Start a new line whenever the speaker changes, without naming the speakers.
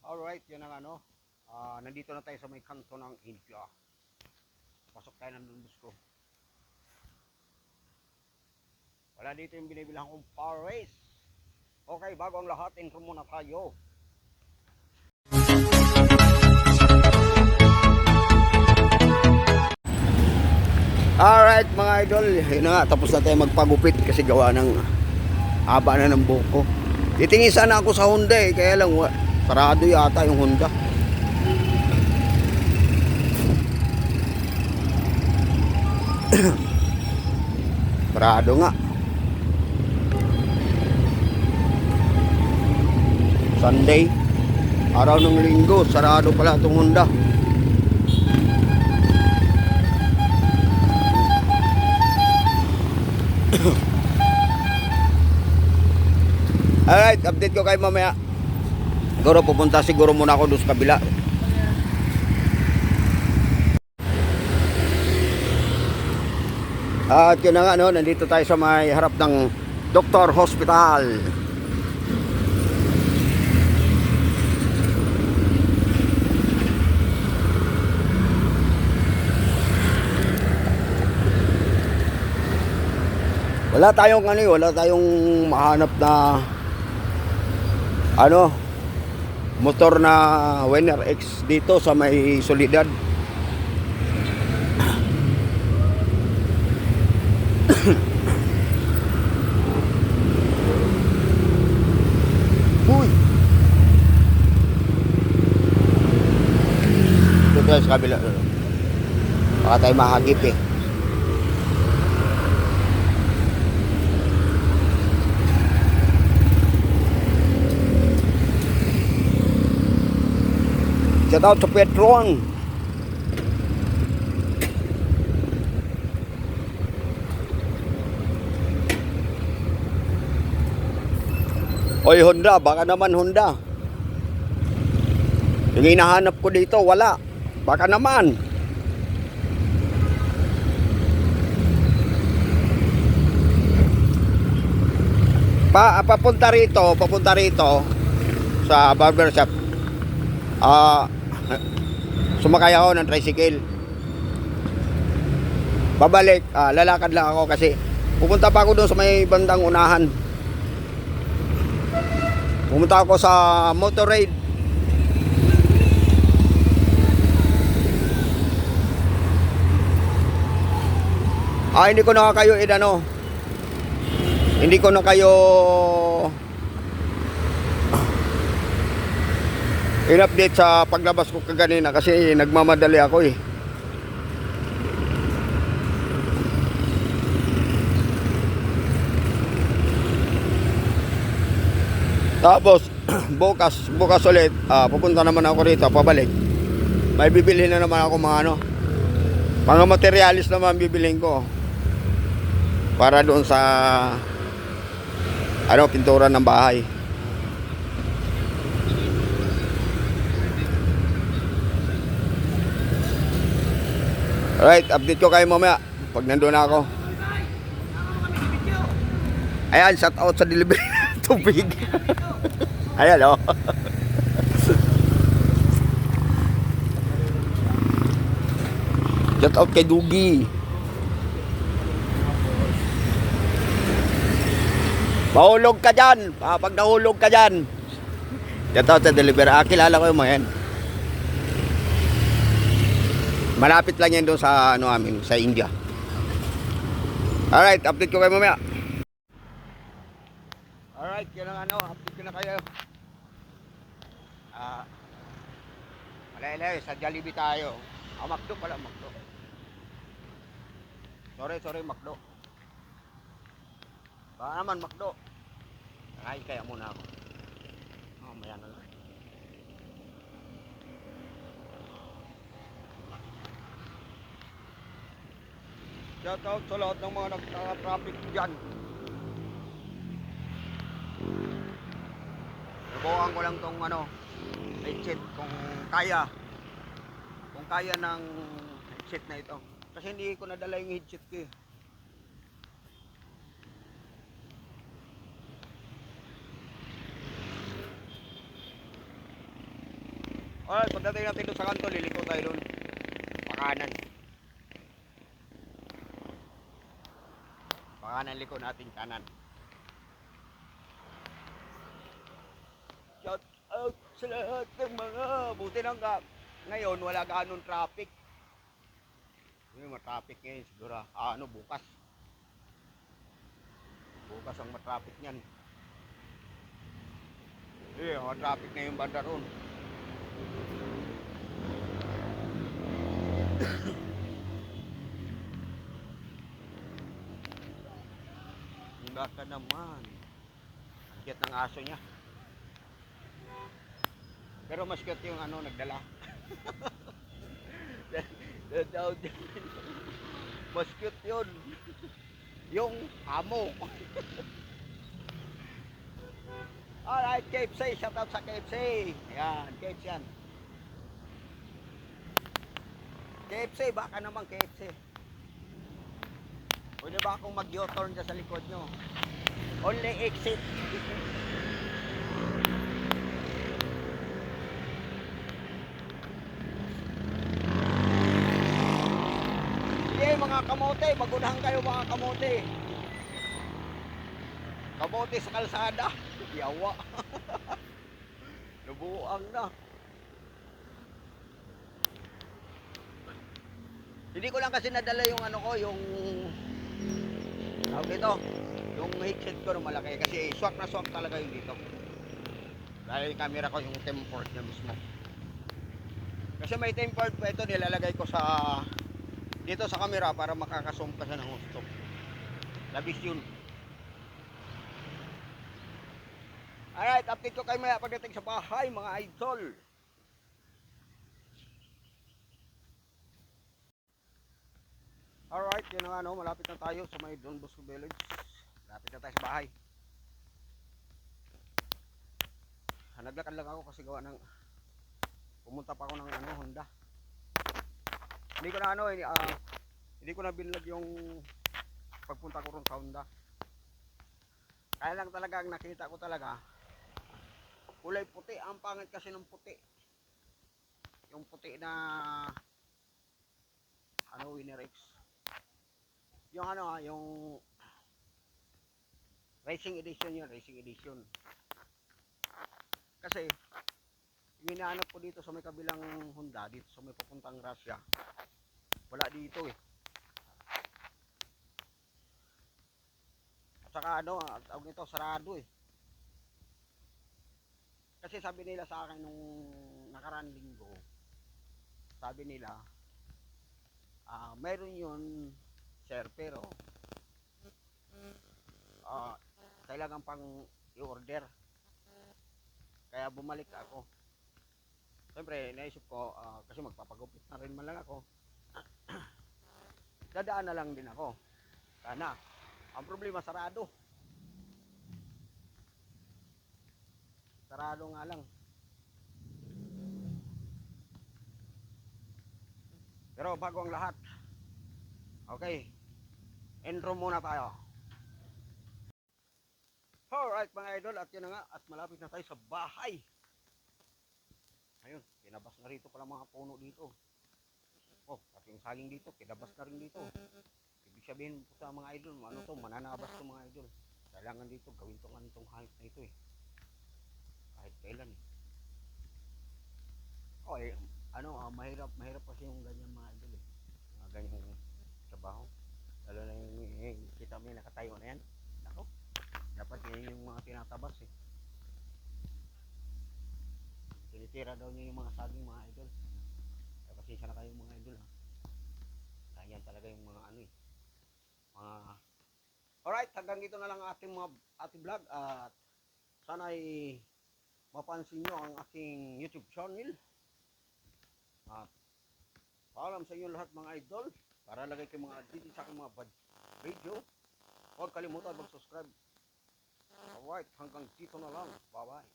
Alright, yun ang ano. Nandito na tayo sa may kanto ng India. Pasok tayo ng lundus ko. Wala dito yung binibilang kong power race. Okay, bago ang lahat, intro muna tayo. Alright mga idol, yun na nga, tapos na tayo magpagupit kasi gawa ng haba na ng buko. Titingin sana ako sa Honda kaya lang sarado yata yung Honda. Sarado nga. Sunday, araw ng linggo, sarado pala itong Honda. Alright, update ko kayo mamaya. Siguro pupunta siguro muna ako doon sa kabila. At yun na nga, no, nandito tayo sa may harap ng Doctor Hospital. Wala tayong mahanap na motor na Winner X dito sa may Solidad. Uy. Dito tayo sa kabila. Baka tayo mahagip eh. Shout out sa Petron. Oy Honda, baka naman Honda. Yung hinahanap ko dito, wala. Baka naman. Papunta rito sa barbershop. Sumakay ako ng tricycle. Babalik, lalakad lang ako kasi pupunta pa ako doon sa may bandang unahan. Pumunta ako sa Motorrade. Hindi ko na kayo hindi ko na kayo in-update sa paglabas ko kaganina kasi nagmamadali ako eh. Tapos bukas ulit pupunta naman ako rito pabalik. May bibili na naman ako mga materialis naman bibilhin ko para doon sa pintura ng bahay. Alright, update ko kayo mamaya pag nandun na ako. Ayan, shout out sa delivery ng tubig. Ayan o. Shout out kay Dugi. Mahulog ka dyan. Pag nahulog ka dyan. Shout out sa delivery. Kilala ko yung mga yan. Malapit lang yan doon sa sa India. Alright, update ko kayo mamaya. Alright, yun ang update ko na kayo. Malay sa Jollibee tayo. Macdo pala, Macdo. Sorry, Macdo. Baka naman Macdo. Ay, kaya muna ako. Mamaya na lang. Shout out sa lahat ng mga nagka-traffic dyan. Nabuhan ko lang tong headset kung kaya ng headset na ito. Kasi hindi ko nadala yung headset ko eh. Alright, pagdating natin doon sa kanto, liliko tayo doon. Pakanan. Pakanan, liko natin kanan. Shout out sa lahat ng mga buti nang ngayon wala ganun traffic. Yung traffic ngayon siguro bukas. Bukas ang matraffic niyan. Traffic na yung banda ron. Ang baka naman. Ang cute ng aso niya. Pero mas cute yung nagdala. Mas cute yun. Yung amo. Alright, KFC. Shout out sa KFC. Ayan, KFC yan. KFC, baka naman KFC. Pwede ba akong mag-U-turn dyan sa likod nyo? Only exit. Sige mga kamote, magunahan kayo mga kamote. Kamote sa kalsada. Yawa. Nabuang na. Hindi ko lang kasi nadala yung yung dito, yung headset ko na malaki kasi swak na swak talaga yung dito. Dahil yung camera ko yung tempered niya mismo. Kasi may tempered pa ito, nilalagay ko sa dito sa camera para makakazoom ka siya ng gusto. Labis yun. Alright, update ko kayo maya pagdating sa bahay mga idol. Alright, yun ang malapit na tayo sa may Don Bosco Village. Malapit na tayo sa bahay. Naglakad lang ako kasi gawa ng pumunta pa ako ng Honda. Hindi ko na hindi ko na binlog yung pagpunta ko ron sa Honda. Kaya lang talaga ang nakita ko talaga kulay puti, ang pangit kasi ng puti. Yung puti na Winner X. Yung yung racing edition yun, racing edition. Kasi yung inaanap ko dito sa may kabilang Honda, dito sa may papuntang Russia, wala dito eh. At saka tawag nito, sarado eh. Kasi sabi nila sa akin nung nakaraan linggo, sabi nila mayroon yun sir, pero kailangan pang i-order. Kaya bumalik ako. Siyempre naisip ko kasi magpapagupit na rin man lang ako. Dadaan na lang din ako. Sana. Ang problema sarado. Sarado nga lang. Pero bago ang lahat, okay, intro muna tayo. Alright mga idol, at yun na nga, at malapit na tayo sa bahay. Ayun, kinabas na rito pala mga puno dito. Oh, pati yung saging dito, kinabas na rin dito. Ibig sabihin po sa mga idol, mananabas to mga idol. Kailangan dito, gawin tong hayop na ito eh. Kahit kailan eh. Oh eh, mahirap kasi yung ganyan mga idol eh. Mga ganyan trabaho. Lalo na yung kita mo yung nakatayo na yan. Ako, dapat yun yung mga tinatabas eh. Tinitira daw niya yung mga saging mga idol. Kaya pasensya na kayo mga idol ha. Ganyan talaga yung mga Alright, hanggang dito na lang ating vlog at sana ay mapansin nyo ang aking YouTube channel. At paalam sa inyo lahat mga idol. Para lagay kayo mga edit sa aking mga video. Huwag kalimutan mag-subscribe. Alright, hanggang dito na lang. Bye bye.